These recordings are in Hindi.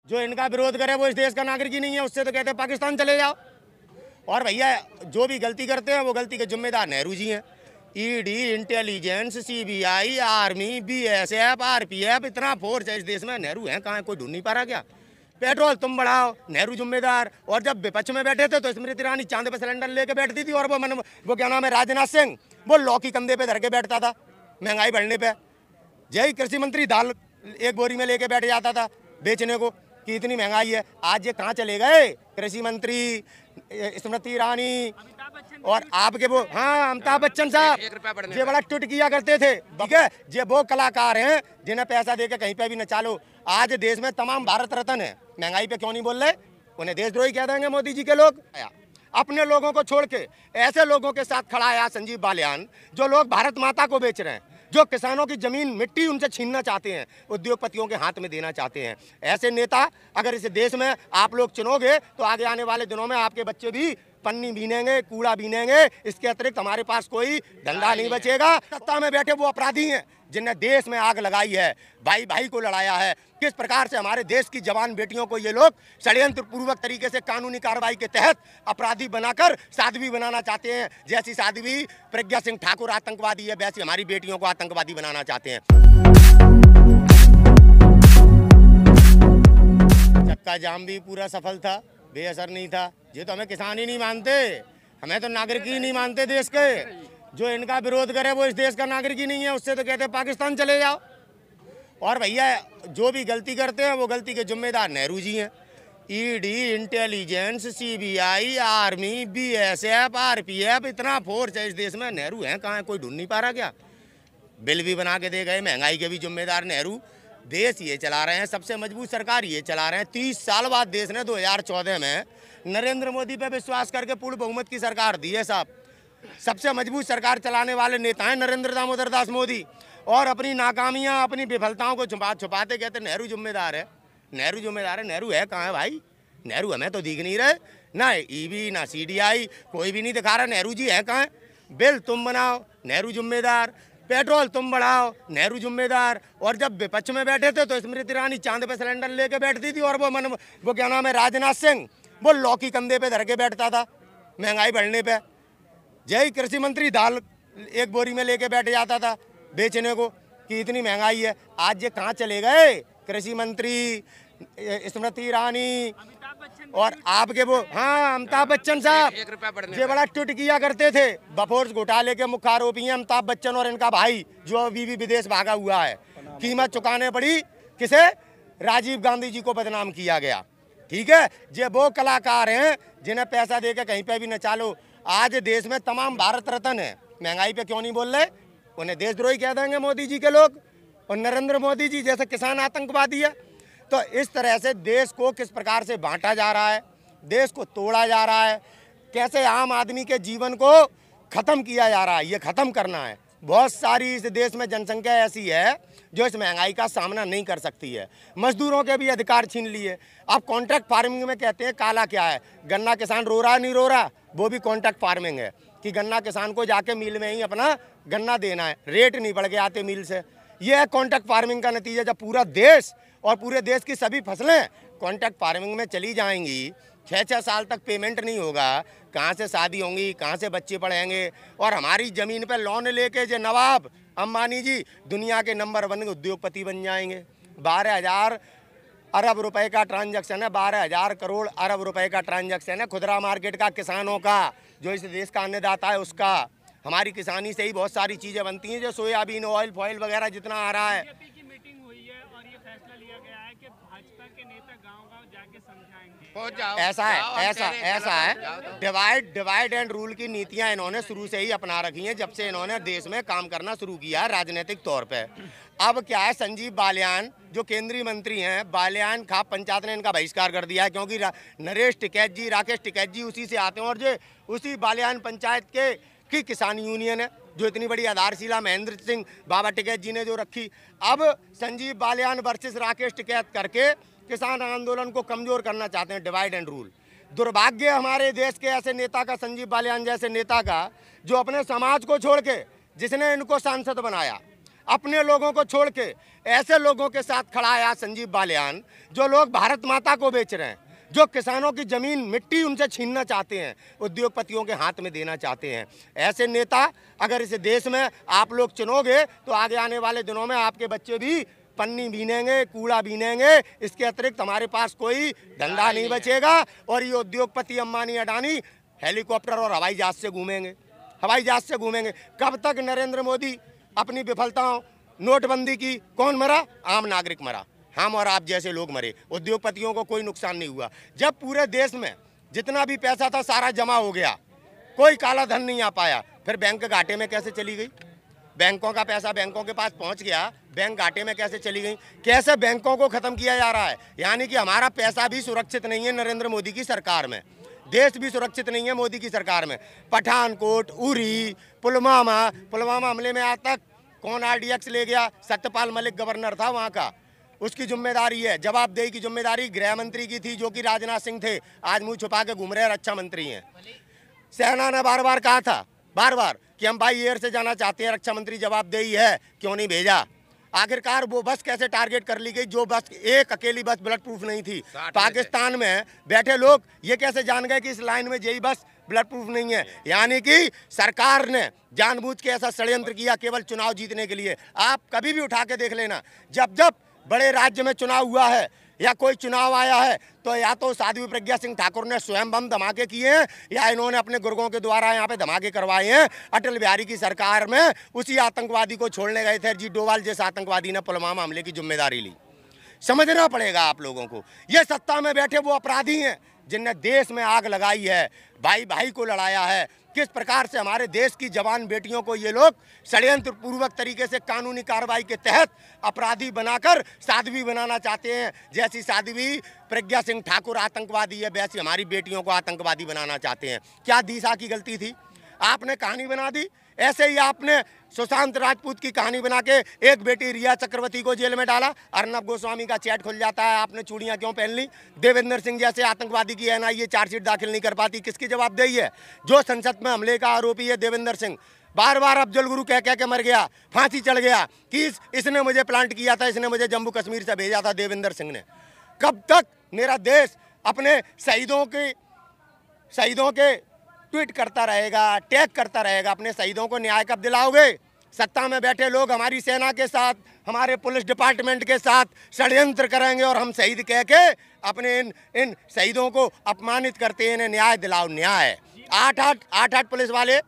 जो इनका विरोध करे वो इस देश का नागरिक ही नहीं है, उससे तो कहते हैं पाकिस्तान चले जाओ। और भैया जो भी गलती करते हैं वो गलती के जिम्मेदार नेहरू जी हैं। ED, intelligence, CBI, army, BSF, RPF, इतना फोर्स है इस देश में, नेहरू है कहाँ, कोई ढूंढ नहीं पा रहा क्या? पेट्रोल तुम बढ़ाओ, नेहरू जिम्मेदार। और जब विपक्ष में बैठे थे तो स्मृति ईरानी चांद पे सिलेंडर लेके बैठती थी, और वो क्या नाम है, राजनाथ सिंह, वो लौ की कंधे पे धर के बैठता था महंगाई बढ़ने पे। यही कृषि मंत्री दाल एक बोरी में लेके बैठ जाता था बेचने को कि इतनी महंगाई है। आज ये कहाँ चले गए? कृषि मंत्री स्मृति ईरानी और आपके वो, हाँ, अमिताभ बच्चन साहब, ये बड़ा ट्वीट किया करते थे। ठीक है, ये वो कलाकार हैं जिन्हें पैसा देके कहीं पे भी नचा लो। आज देश में तमाम भारत रत्न है, महंगाई पे क्यों नहीं बोल रहे? उन्हें देशद्रोही कह देंगे मोदी जी के लोग। अपने लोगों को छोड़ के ऐसे लोगों के साथ खड़ा है संजीव बालियान, जो लोग भारत माता को बेच रहे हैं, जो किसानों की जमीन मिट्टी उनसे छीनना चाहते हैं, उद्योगपतियों के हाथ में देना चाहते हैं। ऐसे नेता अगर इस देश में आप लोग चुनोगे तो आगे आने वाले दिनों में आपके बच्चे भी पन्नी बीनेंगे, कूड़ा बीनेंगे। इसके अतिरिक्त हमारे पास कोई धंधा नहीं बचेगा। सत्ता में बैठे वो अपराधी हैं जिन्हें देश में आग लगाई है, भाई भाई को लड़ाया है। किस प्रकार से हमारे देश की जवान बेटियों को ये लोग षड्यंत्र पूर्वक तरीके से कानूनी कार्रवाई के तहत अपराधी बनाकर साध्वी बनाना चाहते हैं। जैसी साध्वी प्रज्ञा सिंह ठाकुर आतंकवादी है, वैसी हमारी बेटियों को आतंकवादी बनाना चाहते हैं। चक्का जाम भी पूरा सफल था, बेअसर नहीं था। ये तो हमें किसान ही नहीं मानते, हमें तो नागरिक ही नहीं मानते देश के। जो इनका विरोध करे वो इस देश का नागरिक ही नहीं है, उससे तो कहते हैं पाकिस्तान चले जाओ। और भैया जो भी गलती करते हैं वो गलती के जिम्मेदार नेहरू जी हैं। ED, intelligence, CBI, army, BSF, RPF, इतना फोर्स है इस देश में, नेहरू है कहाँ, कोई ढूंढ नहीं पा रहा क्या? बिल भी बना के दे गए, महंगाई के भी जिम्मेदार नेहरू। देश ये चला रहे हैं, सबसे मजबूत सरकार ये चला रहे हैं। 30 साल बाद देश ने 2014 में नरेंद्र मोदी पे विश्वास करके पूर्ण बहुमत की सरकार दी है साहब। सबसे मजबूत सरकार चलाने वाले नेता हैं नरेंद्र दामोदर दास मोदी। और अपनी नाकामियां, अपनी विफलताओं को छुपाते कहते नेहरू जिम्मेदार है, नेहरू जिम्मेदार है। नेहरू है कहाँ है भाई? नेहरू हमें तो दिख नहीं रहे, ना ईबी ना सीडीआई, कोई भी नहीं दिखा रहा। नेहरू जी है कहाँ? बिल तुम बनाओ, नेहरू जिम्मेदार। पेट्रोल तुम बढ़ाओ, नेहरू जिम्मेदार। और जब विपक्ष में बैठे थे तो स्मृति ईरानी चांद पे सिलेंडर लेके बैठती थी, और वो क्या नाम है, राजनाथ सिंह, वो लौ की कंधे पे धर के बैठता था महंगाई बढ़ने पे। यही कृषि मंत्री दाल एक बोरी में लेके बैठ जाता था बेचने को कि इतनी महंगाई है। आज ये कहाँ चले गए? कृषि मंत्री स्मृति ईरानी और आपके वो, हाँ, अमिताभ बच्चन साहब, ये बड़ा ट्वीट किया करते थे। बफोर्स घोटाले के मुख्य आरोपी हैं अमिताभ बच्चन और इनका भाई, जो अभी भी विदेश भागा हुआ है। कीमत चुकाने पड़ी किसे? राजीव गांधी जी को बदनाम किया गया। ठीक है, ये वो कलाकार हैं जिन्हें पैसा देके कहीं पे भी नचा लो। आज देश में तमाम भारत रत्न है, महंगाई पे क्यों नहीं बोल रहे? उन्हें देशद्रोही कह देंगे मोदी जी के लोग। और नरेंद्र मोदी जी जैसे किसान आतंकवादी है। तो इस तरह से देश को किस प्रकार से बांटा जा रहा है, देश को तोड़ा जा रहा है, कैसे आम आदमी के जीवन को खत्म किया जा रहा है, ये खत्म करना है। बहुत सारी इस देश में जनसंख्या ऐसी है जो इस महंगाई का सामना नहीं कर सकती है। मजदूरों के भी अधिकार छीन लिए। अब कॉन्ट्रैक्ट फार्मिंग में कहते हैं काला क्या है? गन्ना किसान रो रहा नहीं रो रहा, वो भी कॉन्ट्रैक्ट फार्मिंग है कि गन्ना किसान को जाके मिल में ही अपना गन्ना देना है, रेट नहीं बढ़ के आते मिल से। यह है कॉन्ट्रैक्ट फार्मिंग का नतीजा। जब पूरा देश और पूरे देश की सभी फसलें कॉन्ट्रैक्ट फार्मिंग में चली जाएंगी, 6-6 साल तक पेमेंट नहीं होगा, कहाँ से शादी होंगी, कहाँ से बच्चे पढ़ेंगे? और हमारी ज़मीन पे लोन लेके जो नवाब अंबानी जी दुनिया के नंबर 1 उद्योगपति बन जाएंगे। 12,000 अरब रुपए का ट्रांजैक्शन है, 12,000 करोड़ अरब रुपए का ट्रांजैक्शन है खुदरा मार्केट का, किसानों का, जो इस देश का अन्नदाता है उसका। हमारी किसानी से ही बहुत सारी चीज़ें बनती हैं, जो सोयाबीन ऑयल फॉयल वगैरह जितना आ रहा है। ऐसा है डिवाइड एंड रूल की नीतियां इन्होंने शुरू से ही अपना रखी हैं, जब से इन्होंने देश में काम करना शुरू किया है राजनीतिक तौर पे। अब क्या है, संजीव बालियान जो केंद्रीय मंत्री हैं, बालियान खाप पंचायत ने इनका बहिष्कार कर दिया है, क्योंकि नरेश टिकैत जी, राकेश टिकैत जी उसी से आते हैं। और जो उसी बालियान पंचायत की किसान यूनियन है, जो इतनी बड़ी आधारशिला महेंद्र सिंह बाबा टिकैत जी ने जो रखी। अब संजीव बालियान वर्सेस राकेश टिकैत करके किसान आंदोलन को कमजोर करना चाहते हैं, डिवाइड एंड रूल। दुर्भाग्य हमारे देश के ऐसे नेता का, संजीव बालियान जैसे नेता का, जो अपने समाज को छोड़ के, जिसने इनको सांसद बनाया, अपने लोगों को छोड़ के ऐसे लोगों के साथ खड़ा है आज संजीव बालियान, जो लोग भारत माता को बेच रहे हैं, जो किसानों की जमीन मिट्टी उनसे छीनना चाहते हैं, उद्योगपतियों के हाथ में देना चाहते हैं। ऐसे नेता अगर इस देश में आप लोग चुनोगे तो आगे आने वाले दिनों में आपके बच्चे भी पन्नी बीनेंगे, कूड़ा बीनेंगे। इसके अतिरिक्त हमारे पास कोई धंधा नहीं बचेगा और ये उद्योगपति अंबानी अडानी हेलीकॉप्टर और हवाई जहाज से घूमेंगे, हवाई जहाज से घूमेंगे। कब तक नरेंद्र मोदी अपनी विफलताओं, नोटबंदी की, कौन मरा? आम नागरिक मरा, हम और आप जैसे लोग मरे। उद्योगपतियों को कोई नुकसान नहीं हुआ। जब पूरे देश में जितना भी पैसा था सारा जमा हो गया, कोई काला धन नहीं आ पाया, फिर बैंक घाटे में कैसे चली गई? बैंकों का पैसा बैंकों के पास पहुंच गया, बैंक घाटे में कैसे चली गई? कैसे बैंकों को खत्म किया जा रहा है? यानी कि हमारा पैसा भी सुरक्षित नहीं है नरेंद्र मोदी की सरकार में, देश भी सुरक्षित नहीं है मोदी की सरकार में। पठानकोट, उरी, पुलवामा हमले में आज तक कौन RDX ले गया? सत्यपाल मलिक गवर्नर था वहाँ का, उसकी जिम्मेदारी है, जवाबदेही की जिम्मेदारी गृह मंत्री की थी, जो कि राजनाथ सिंह थे, आज मुंह छुपा के घूम रहे हैं, रक्षा मंत्री हैं। सेना ने बार बार कहा था, बार बार, कि हम बाई एयर से जाना चाहते हैं, रक्षा मंत्री जवाबदेही है, क्यों नहीं भेजा? आखिरकार वो बस कैसे टारगेट कर ली गई जो बस एक अकेली बस ब्लड प्रूफ नहीं थी? पाकिस्तान में बैठे लोग ये कैसे जान गए कि इस लाइन में यही बस ब्लड प्रूफ नहीं है? यानी कि सरकार ने जानबूझ के ऐसा षड्यंत्र किया केवल चुनाव जीतने के लिए। आप कभी भी उठा के देख लेना, जब जब बड़े राज्य में चुनाव हुआ है या कोई चुनाव आया है, तो या तो साध्वी प्रज्ञा सिंह ठाकुर ने स्वयं बम धमाके किए हैं या इन्होंने अपने गुर्गों के द्वारा यहाँ पे धमाके करवाए हैं। अटल बिहारी की सरकार में उसी आतंकवादी को छोड़ने गए थे, अजीत डोभाल जैसे आतंकवादी ने पुलवामा हमले की जिम्मेदारी ली। समझना पड़ेगा आप लोगों को, ये सत्ता में बैठे वो अपराधी हैं जिनने देश में आग लगाई है, भाई भाई को लड़ाया है। किस प्रकार से हमारे देश की जवान बेटियों को ये लोग षड्यंत्र पूर्वक तरीके से कानूनी कार्रवाई के तहत अपराधी बनाकर साध्वी बनाना चाहते हैं। जैसी साध्वी प्रज्ञा सिंह ठाकुर आतंकवादी है, वैसी हमारी बेटियों को आतंकवादी बनाना चाहते हैं। क्या दिशा की गलती थी? आपने कहानी बना दी। ऐसे ही आपने सुशांत राजपूत की कहानी बना के एक बेटी रिया चक्रवर्ती को जेल में डाला। अर्नब गोस्वामी का चैट खुल जाता है, आपने चूड़ियां क्यों पहन ली? देवेंद्र सिंह जैसे आतंकवादी की NIA चार्जशीट दाखिल नहीं कर पाती, किसकी जवाबदेही है? जो संसद में हमले का आरोपी है देवेंद्र सिंह, बार बार अफजल गुरु कह के मर गया, फांसी चढ़ गया कि इसने मुझे प्लांट किया था, इसने मुझे जम्मू कश्मीर से भेजा था देवेंद्र सिंह ने। कब तक मेरा देश अपने शहीदों के ट्वीट करता रहेगा, टैग करता रहेगा? अपने शहीदों को न्याय कब दिलाओगे? सत्ता में बैठे लोग हमारी सेना के साथ, हमारे पुलिस डिपार्टमेंट के साथ षड्यंत्र करेंगे और हम शहीद कह के अपने इन शहीदों को अपमानित करते हैं। इन्हें न्याय दिलाओ, न्याय। 8 पुलिस वाले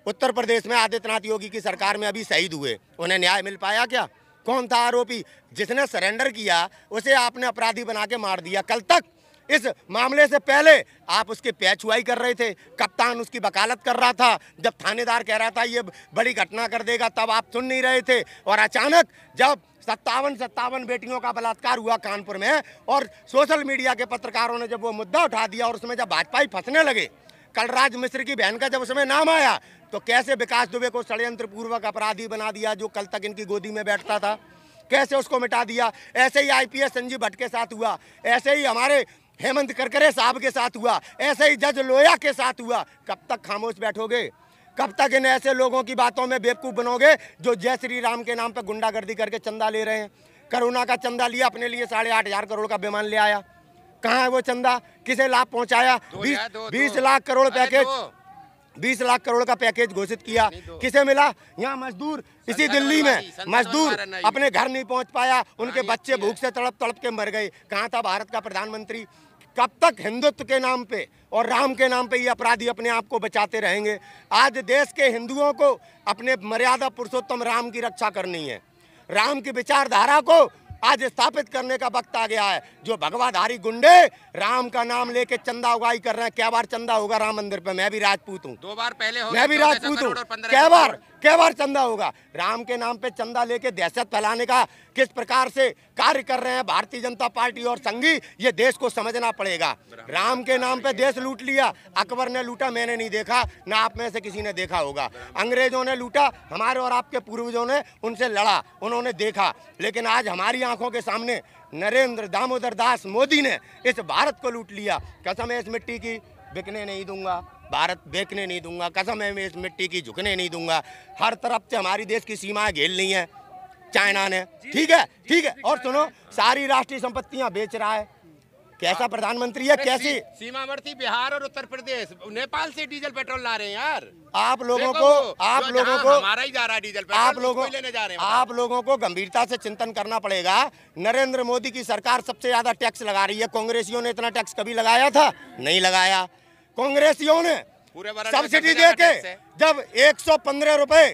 उत्तर प्रदेश में आदित्यनाथ योगी की सरकार में अभी शहीद हुए, उन्हें न्याय मिल पाया क्या? कौन था आरोपी? जिसने सरेंडर किया उसे आपने अपराधी बना के मार दिया। कल तक इस मामले से पहले आप उसकी पैचुआई कर रहे थे, कप्तान उसकी वकालत कर रहा था। जब थानेदार कह रहा था ये बड़ी घटना कर देगा, तब आप सुन नहीं रहे थे। और अचानक जब 57 बेटियों का बलात्कार हुआ कानपुर में और सोशल मीडिया के पत्रकारों ने जब वो मुद्दा उठा दिया और उसमें जब भाजपा फंसने लगे, कलराज मिश्र की बहन का जब उसमें नाम आया, तो कैसे विकास दुबे को षड्यंत्र पूर्वक अपराधी बना दिया, जो कल तक इनकी गोदी में बैठता था, कैसे उसको मिटा दिया। ऐसे ही IPS संजीव भट्ट के साथ हुआ, ऐसे ही हमारे हेमंत करकरे साहब के साथ हुआ, ऐसे ही जज लोया के साथ हुआ। कब तक खामोश बैठोगे? कब तक इन ऐसे लोगों की बातों में बेवकूफ़ बनोगे जो जय श्री राम के नाम पर गुंडागर्दी करके चंदा ले रहे हैं? कोरोना का चंदा लिया, अपने लिए 8.5 करोड़ का विमान ले आया। कहाँ है वो चंदा? किसे लाभ पहुंचाया? 20 लाख करोड़ पैकेज, 20 लाख करोड़ का पैकेज घोषित किया, किसे मिला? यहाँ मजदूर, इसी दिल्ली में मजदूर अपने घर नहीं पहुंच पाया, उनके बच्चे भूख से तड़प के मर गए। कहाँ था भारत का प्रधानमंत्री? कब तक हिंदुत्व के नाम पे और राम के नाम पे ये अपराधी अपने आप को बचाते रहेंगे? आज देश के हिंदुओं को अपने मर्यादा पुरुषोत्तम राम की रक्षा करनी है। राम की विचारधारा को आज स्थापित करने का वक्त आ गया है। जो भगवाधारी गुंडे राम का नाम लेके चंदा उगाई कर रहे हैं, क्या बार चंदा होगा राम मंदिर पे? मैं भी राजपूत हूँ, 2 बार पहले हो, मैं भी राजपूत हूँ, क्या बार चंदा होगा? राम के नाम पे चंदा लेके दहशत फैलाने का किस प्रकार से कार्य कर रहे हैं भारतीय जनता पार्टी और संघी, ये देश को समझना पड़ेगा। राम के नाम पे देश लूट लिया। अकबर ने लूटा, मैंने नहीं देखा, ना आप में से किसी ने देखा होगा। अंग्रेजों ने लूटा, हमारे और आपके पूर्वजों ने उनसे लड़ा, उन्होंने देखा। लेकिन आज हमारी आंखों के सामने नरेंद्र दामोदर दास मोदी ने इस भारत को लूट लिया। कसम है इस मिट्टी की बिकने नहीं दूंगा, भारत बेचने नहीं दूंगा, कसम है मैं इस मिट्टी की झुकने नहीं दूंगा। हर तरफ से हमारी देश की सीमाएं घेर ली हैं, चाइना ने, ठीक है। और सुनो, सारी राष्ट्रीय संपत्तियां बेच रहा है। कैसा प्रधानमंत्री है, कैसी सीमावर्ती बिहार और उत्तर प्रदेश नेपाल से डीजल पेट्रोल ला रहे हैं यार। आप लोगों को हमारा ही जा रहा है डीजल पेट्रोल, आप लोगों को गंभीरता से चिंतन करना पड़ेगा। नरेंद्र मोदी की सरकार सबसे ज्यादा टैक्स लगा रही है। कांग्रेसियों ने इतना टैक्स कभी लगाया था? नहीं लगाया। कांग्रेसियों ने सब्सिडी देके जब 115 रुपए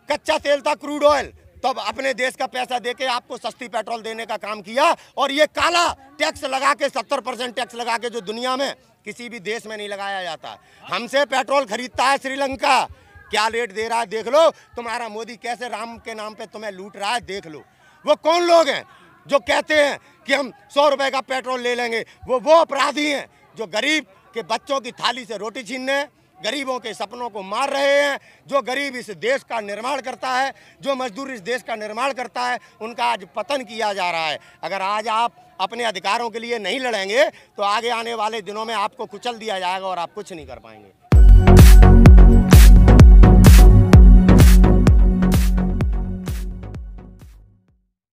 कच्चा तेल था, क्रूड ऑयल, तब अपने देश का पैसा देके आपको सस्ती पेट्रोल देने का काम किया। और ये काला टैक्स लगा के 70% टैक्स लगा के, जो दुनिया में किसी भी देश में नहीं लगाया जाता। हमसे पेट्रोल खरीदता है श्रीलंका, क्या रेट दे रहा है देख लो। तुम्हारा मोदी कैसे राम के नाम पे तुम्हें लूट रहा है, देख लो। वो कौन लोग हैं जो कहते हैं कि हम 100 रुपए का पेट्रोल ले लेंगे? वो अपराधी हैं जो गरीब के बच्चों की थाली से रोटी छीनने, गरीबों के सपनों को मार रहे हैं। जो गरीब इस देश का निर्माण करता है, जो मजदूर इस देश का निर्माण करता है, उनका आज पतन किया जा रहा है। अगर आज आप अपने अधिकारों के लिए नहीं लड़ेंगे तो आगे आने वाले दिनों में आपको कुचल दिया जाएगा और आप कुछ नहीं कर पाएंगे।